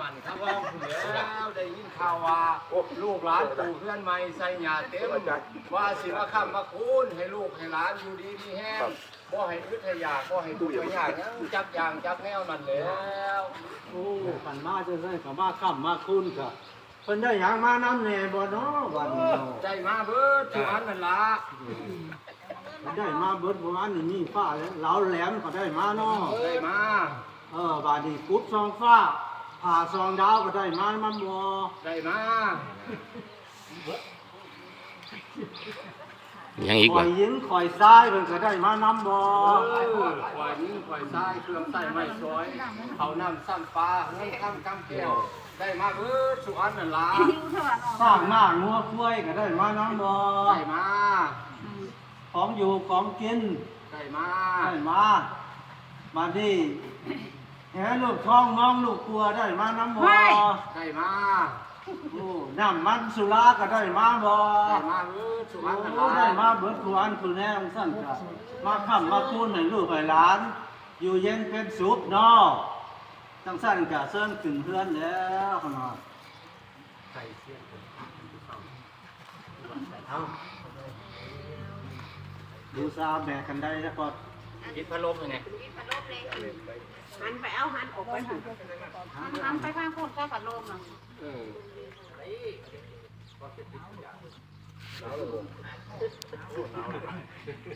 มันครับว่าแล้วได้ยินข่าวว่าลูกหลานปู่เพื่อนใหม่ใส่หยาเต็มว่าสิมาค้ำมาคูนให้ลูกให้หลานอยู่ดีมีแห้งบ่ให้อึดให้อยากบ่ให้ทุกข์ให้ยากจักอย่างจักแนวนั่นแล้ว โอ้กันมาจะได้กับมาค่ำมาคุ้นกะเพิ่นได้หยังมาน้ำแน่บ่เนาะวันนี้เนาะ ใจมาเบิดทุกอันนั่นล่ะ ได้มาเบิดประมาณนี้มีฟ้าแล้วเหลาแหลมก็ได้มาเนาะ ได้มา บาดนี้กุดซองฟ้าผ่าซองดาวก็ได้มามันบ่ ได้มา ยังอีก ข่ บ่ อยยิงข่อยซ้ายเพิ่นก็ได้มาน้ำบ่ ควายนิ่งควายซ้ายเครื่องใส่ไม้ซอยเขาน้ำซ้ำปลาเงินข้ามกำแก้วได้มาเบิดทุกอันนั่นล่ะ สร้างหน้างัวกล้วยก็ได้มาน้ำบ่ ได้มา ของอยู่ของกิน ได้มา ได้มามาดิแหลูกท้องน้องลูกกลัวได้มาน้ำบ่ ได้มา โอ้น้ำมันสุราก็ได้มาบ่ ได้มาเบิดทุกอันนั่น โอ้ ล่ะ ได้มาเบิดทุกอันทุกแนวสั่นจ้ะมาค้ำมาคูนให้ลูกให้หลาน อยู่เย็นเป็นสุขเนาะจังสั่นก็เซิ้นขึ้นเพื่อนแล้วขนาดดูซาแบกกันได้แล้วก็ คิดพัดลมไง หันไปเอาหันออกไปหันหันไปข้างคนก็กระโลมอ่ะ เออ